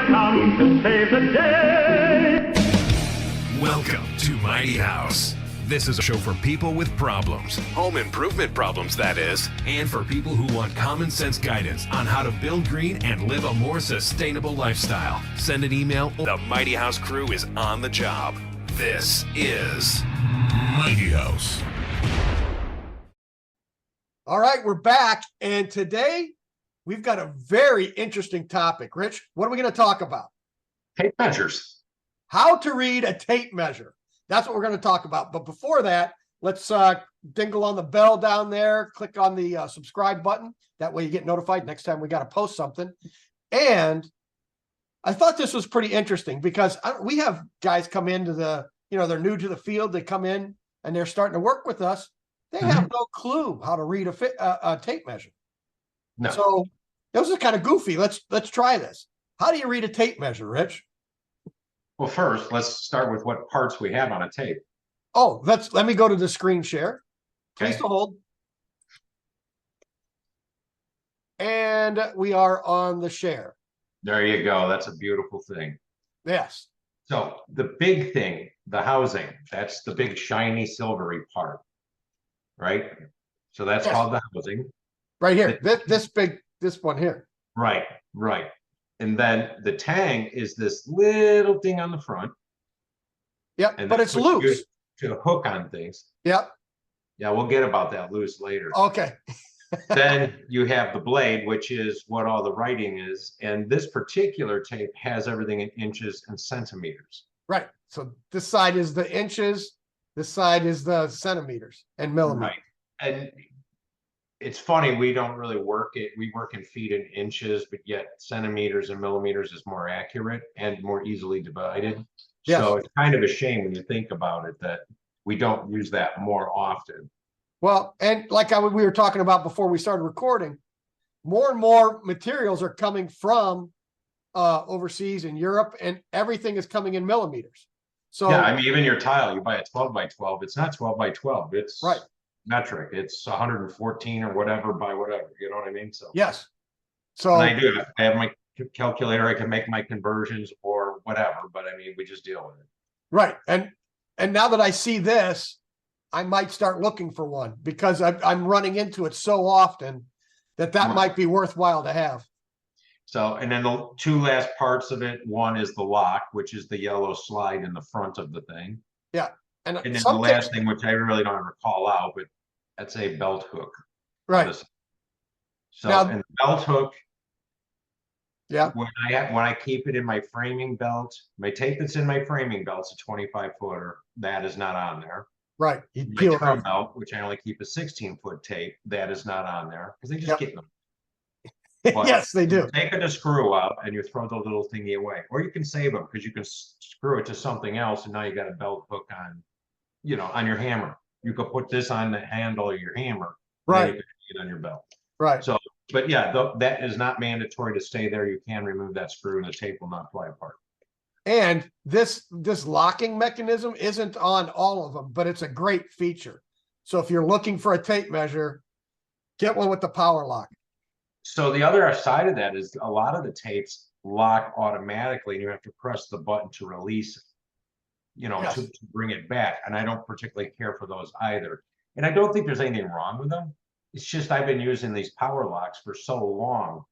come to save the day. Welcome to Mighty House. This is a show for people with problems, home improvement problems, that is, and for people who want common sense guidance on how to build green and live a more sustainable lifestyle. Send an email. The Mighty House crew is on the job. This is Mighty House. All right, we're back, and today we've got a very interesting topic. Rich, what are we going to talk about? Tape measures. How to read a tape measure. That's what we're going to talk about. But before that, let's dingle on the bell down there, click on the subscribe button. That way you get notified next time we got to post something. And I thought this was pretty interesting because we have guys come into they're new to the field. They come in and they're starting to work with us. They have no clue how to read a tape measure. No. So this is kind of goofy. Let's try this. How do you read a tape measure, Rich? Well, first, let's start with what parts we have on a tape. Oh, let me go to the screen share. Please Okay. to hold. And we are on the share. There you go. That's a beautiful thing. Yes. So the big thing, the housing, that's the big shiny silvery part, right? So that's Yes. called the housing. Right here. This one here. Right, right. And then the tang is this little thing on the front. Yep. And But that's it's what you loose. use to hook on things. Yep. Yeah, we'll get about that loose later. Okay. Then you have the blade, which is what all the writing is. And this particular tape has everything in inches and centimeters. Right. So this side is the inches. This side is the centimeters and millimeters. Right. And it's funny, we don't really work it. We work in feet and inches, but yet centimeters and millimeters is more accurate and more easily divided. Yes. So it's kind of a shame when you think about it that we don't use that more often. Well, and like we were talking about before we started recording, more and more materials are coming from overseas in Europe, and everything is coming in millimeters. So Yeah, I mean, even your tile, you buy a 12 by 12, it's not 12 by 12. It's right. Metric. It's 114 or whatever by whatever. You know what I mean? So Yes. So and I do. I have my calculator. I can make my conversions or whatever. But I mean, we just deal with it. right. And now that I see this, I might start looking for one because I'm running into it so often that Right. might be worthwhile to have. So, and then the two last parts of it. One is the lock, which is the yellow slide in the front of the thing. Yeah. And And then some the last thing, which I really don't ever call out, but that's a belt hook. right. So, Now- and the belt hook, Yeah. when I keep it in my framing belt, my tape that's in my framing belt's a 25 footer. That is not on there. Right. You My peel it trim off. belt, which I only keep a 16-foot tape, that is not on there because they just Yep. get them. But Yes, they do. Take the screw out and you throw the little thingy away, or you can save them because you can screw it to something else, and now you got a belt hook on, on your hammer. You could put this on the handle of your hammer, and then Right. you can hang it on your belt. Right. So, but yeah, that is not mandatory to stay there. You can remove that screw, and the tape will not fly apart. And this locking mechanism isn't on all of them, but it's a great feature. So if you're looking for a tape measure, get one with the power lock. So the other side of that is a lot of the tapes lock automatically, and you have to press the button to release it, Yes. to bring it back. And I don't particularly care for those either. And I don't think there's anything wrong with them. It's just I've been using these power locks for so long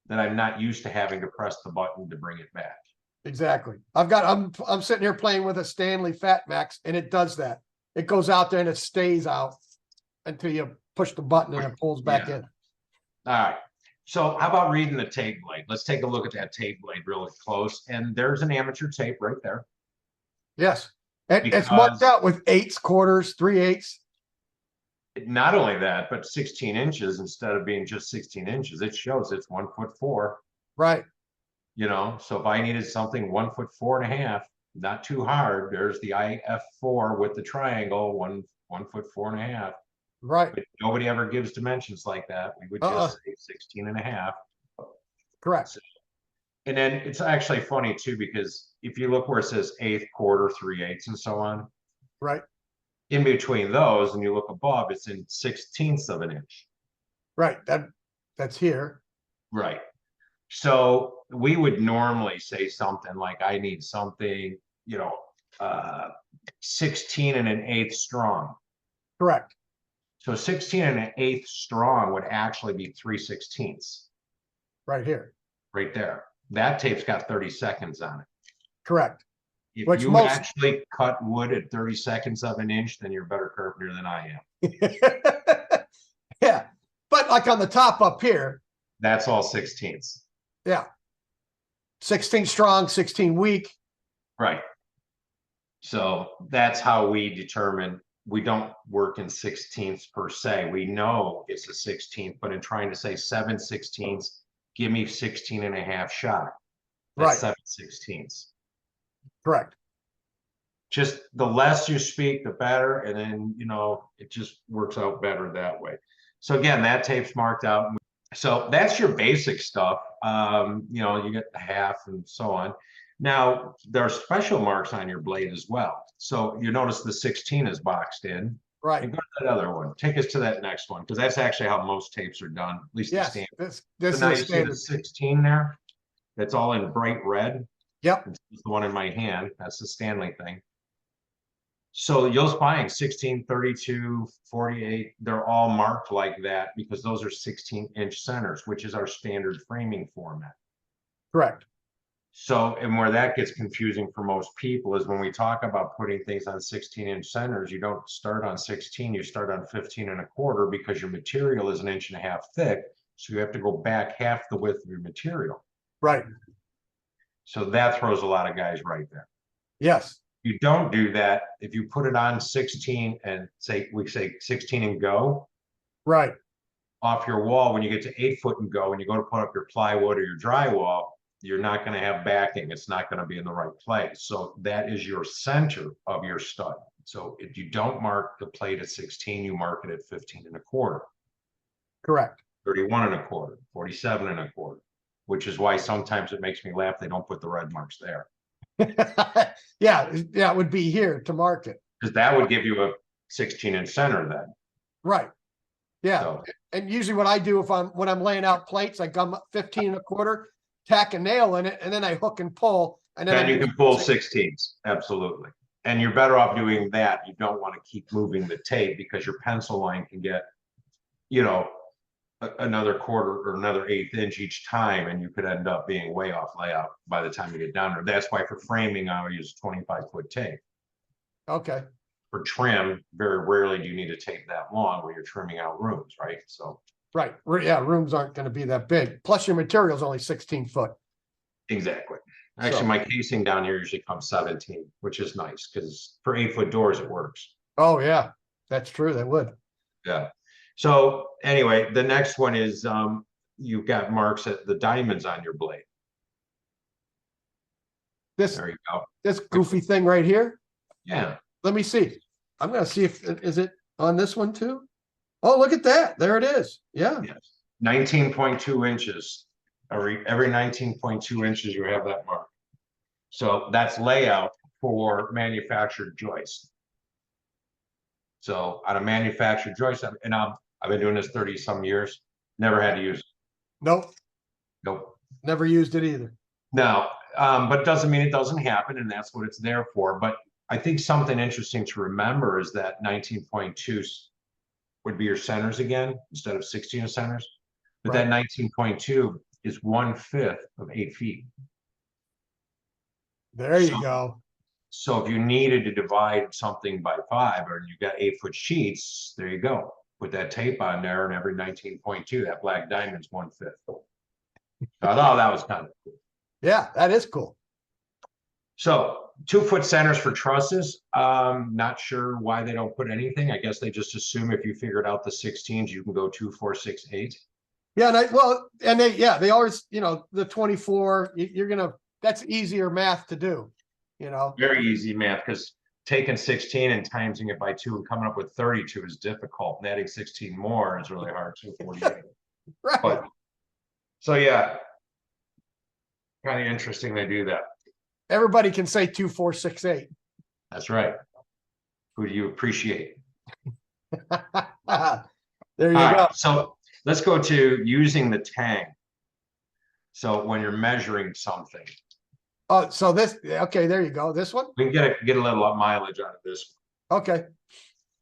that I'm not used to having to press the button to bring it back. Exactly. I'm sitting here playing with a Stanley Fat Max, and it does that. It goes out there and it stays out until you push the button and it pulls back Yeah. in. All right. So how about reading the tape blade? Let's take a look at that tape blade really close. And there's an amateur tape right there. Yes. And it's Because- marked out with 8/8, quarters, 3/8. Not only that, but 16 inches instead of being just 16 inches. It shows it's 1'4". Right. So if I needed something 1'4.5", not too hard, there's the IF4 with the triangle, 1'4.5". Right. But nobody ever gives dimensions like that. We would just say 16.5. Correct. And then it's actually funny too, because if you look where it says 1/8, quarter, 3/8, and so on, Right. in between those, and you look above, it's in 1/16 of an inch. Right. That's here. Right. So we would normally say something like, I need something, 16 and an eighth strong. Correct. So 16 and an eighth strong would actually be 3/16 Right here. right there. That tape's got 30 seconds on it. Correct. If Which you most- actually cut wood at 30 seconds of an inch, then you're a better carpenter than I am. Yeah. But like on the top up here, That's all 16ths. yeah. 16 strong, 16 weak. Right. So that's how we determine, we don't work in 16ths per se. We know it's a 16th, but in trying to say 7/16ths, give me 16 and a half shot. Right. That's 7/16ths. Correct. Just the less you speak, the better. And then, it just works out better that way. So again, that tape's marked out. So that's your basic stuff. You get the half and so on. Now, there are special marks on your blade as well. So you notice the 16 is boxed in. Right. And go to that other one. Take us to that next one, because that's actually how most tapes are done, at least the Yes. standard. This So now is you see standard. the 16 there? That's all in bright red. Yep. It's the one in my hand. That's the Stanley thing. So you'll find 16, 32, 48, they're all marked like that because those are 16-inch centers, which is our standard framing format. Correct. So, and where that gets confusing for most people is when we talk about putting things on 16-inch centers, you don't start on 16, you start on 15 and a quarter because your material is 1.5 inches thick. So you have to go back half the width of your material. Right. So that throws a lot of guys right there. Yes. You don't do that. If you put it on 16 and we say 16 and go Right. off your wall, when you get to 8 foot and go, and you go to put up your plywood or your drywall, you're not going to have backing. It's not going to be in the right place. So that is your center of your stud. So if you don't mark the plate at 16, you mark it at 15 and a quarter, Correct. 31 and a quarter, 47 and a quarter, which is why sometimes it makes me laugh. They don't put the red marks there. Yeah, it would be here to mark it. Because that would give you a 16-inch center then. Right. Yeah. So, And usually what I do when I'm laying out plates, I gum up 15 and a quarter, tack a nail in it, and then I hook and pull. And then then you can pull 16s, absolutely. And you're better off doing that. You don't want to keep moving the tape because your pencil line can get, another quarter or another 1/8 inch each time, and you could end up being way off layout by the time you get down there. That's why for framing, I would use 25-foot tape. Okay. For trim, very rarely do you need a tape that long when you're trimming out rooms, right? So Right. Yeah. Rooms aren't going to be that big. Plus your material is only 16 foot. exactly. Actually, So- my casing down here usually comes 17, which is nice because for 8-foot doors, it works. Oh yeah, that's true. They would. Yeah. So anyway, the next one is you've got marks at the diamonds on your blade. This There you go. goofy thing right here. Yeah. Let me see. I'm going to see is it on this one too? Oh, look at that. There it is. Yeah. Yes. 19.2 inches. Every 19.2 inches, you have that mark. So that's layout for manufactured joist. So on a manufactured joist, and I've been doing this 30 some years, never had to use it. Nope. Nope. Never used it either. No, but it doesn't mean it doesn't happen, and that's what it's there for. But I think something interesting to remember is that 19.2 would be your centers again, instead of 16 centers. But that 19.2 is 1/5 of 8 feet. There you So- go. So if you needed to divide something by 5, or you got 8-foot sheets, there you go. Put that tape on there, and every 19.2, that black diamond's 1/5. So I thought that was kind of cool. Yeah, that is cool. So 2-foot centers for trusses. Not sure why they don't put anything. I guess they just assume if you figured out the 16s, you can go 2, 4, 6, 8. Yeah, they always, the 24, that's easier math to do, Very easy math, because taking 16 and timesing it by 2 and coming up with 32 is difficult. And adding 16 more is really hard too, 48. Right. But so yeah, kind of interesting they do that. Everybody can say 2, 4, 6, 8. That's right. Who do you appreciate? There you All go. right, so let's go to using the tang. So when you're measuring something, Oh, so this, okay, there you go. This one? we can get a little mileage out of this. Okay,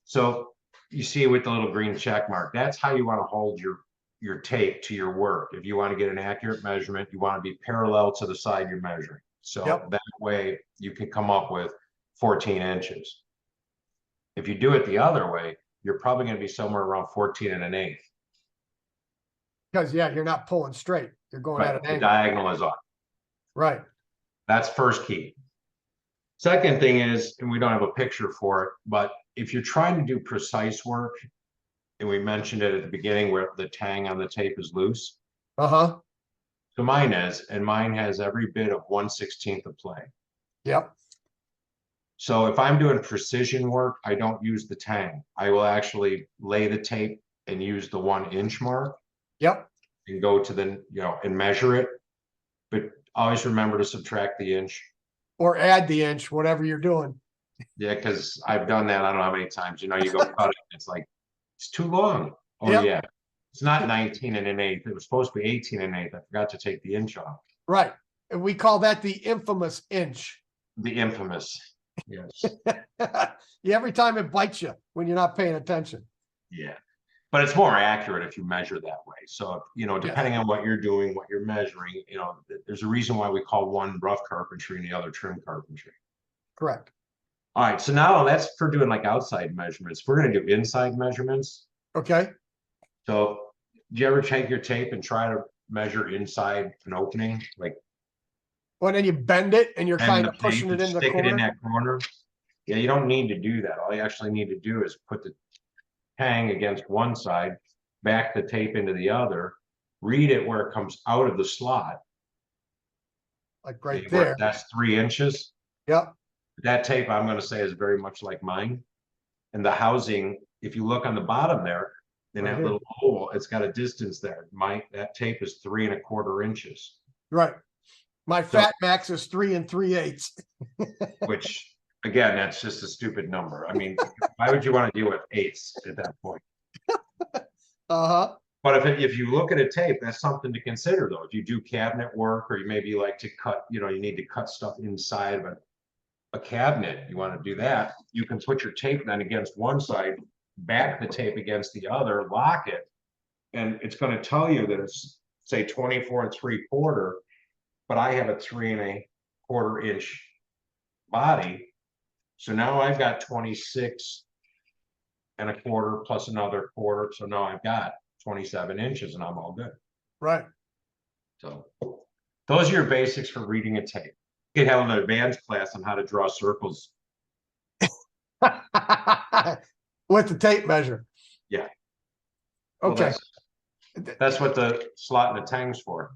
So you see with the little green check mark, that's how you want to hold your tape to your work. If you want to get an accurate measurement, you want to be parallel to the side you're measuring. So Yep. that way you can come up with 14 inches. If you do it the other way, you're probably going to be somewhere around 14 1/8. because yeah, you're not pulling straight. You're going at Right, an the angle. diagonal is off. Right. That's first key. Second thing is, and we don't have a picture for it, but if you're trying to do precise work, and we mentioned it at the beginning where the tang on the tape is loose. Uh-huh. So mine is, and mine has every bit of 1/16 of play. Yep. So if I'm doing precision work, I don't use the tang. I will actually lay the tape and use the 1 inch mark Yep. and go to the, and measure it. But always remember to subtract the inch. Or add the inch, whatever you're doing. Yeah, because I've done that. I don't know how many times, you go cut it. It's like, it's too long. Oh, Yep. yeah. It's not 19 1/8. It was supposed to be 18 1/8. I forgot to take the inch off. Right. And we call that the infamous inch. The infamous. Yes. Yeah, every time it bites you when you're not paying attention. Yeah. But it's more accurate if you measure that way. So, depending on what you're doing, what you're measuring, there's a reason why we call one rough carpentry and the other trim carpentry. Correct. All right. So now that's for doing like outside measurements. We're going to do inside measurements. Okay. So do you ever take your tape and try to measure inside an opening? Like, Well, then you bend it and you're bend kind the of pushing tape it and in the stick it in corner. that corner? Yeah, you don't need to do that. All you actually need to do is put the tang against one side, back the tape into the other, read it where it comes out of the slot. Like right See where there. That's 3 inches. Yep. That tape, I'm going to say, is very much like mine. And the housing, if you look on the bottom there, in Right that here. little hole, it's got a distance there. That tape is 3 1/4 inches, Right. My fat max is 3 3/8. which again, that's just a stupid number. I mean, why would you want to deal with eighths at that point? Uh-huh. But if you look at a tape, that's something to consider though. If you do cabinet work, or you maybe like to cut, you need to cut stuff inside of a cabinet, you want to do that, you can put your tape then against one side, back the tape against the other, lock it, and it's going to tell you that it's, say, 24 3/4, but I have a 3 1/4 inch body. So now I've got 26 1/4 plus another quarter. So now I've got 27 inches and I'm all good. Right. So those are your basics for reading a tape. You could have an advanced class on how to draw circles. With the tape measure. Yeah. Well, Okay. that's what the slot and the tang's for.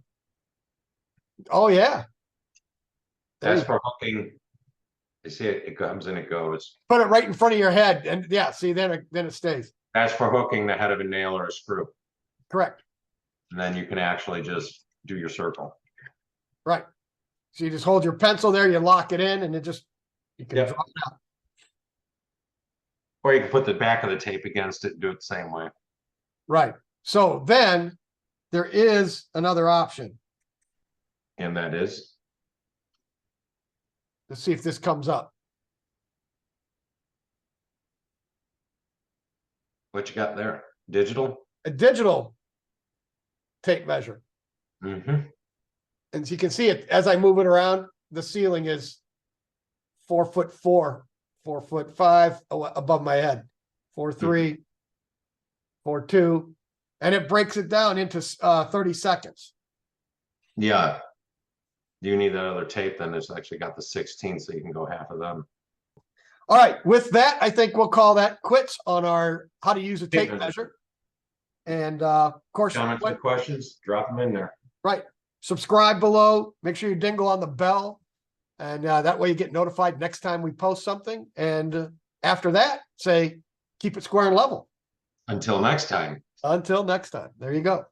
Oh, yeah. There That's you for hooking. You see it comes and it goes. put it right in front of your head and yeah, see, then it stays. That's for hooking the head of a nail or a screw. Correct. And then you can actually just do your circle. Right. So you just hold your pencil there, you lock it in, and you can Yep. draw it out. Or you can put the back of the tape against it and do it the same way. Right. So then there is another option. And that is, Let's see if this comes up. what you got there? Digital? A digital tape measure. Mm-hmm. And you can see it as I move it around, the ceiling is 4'4", 4'5" above my head, 4'3", 4'2", and it breaks it down into 30 seconds. Yeah. You need that other tape, then it's actually got the 16, so you can go half of them. All right, with that, I think we'll call that quits on our how to use a tape measure. And of course, Comments or questions? Drop them in there. right, subscribe below, make sure you dingle on the bell, and that way you get notified next time we post something. And after that, say, keep it square and level. Until next time. Until next time, there you go.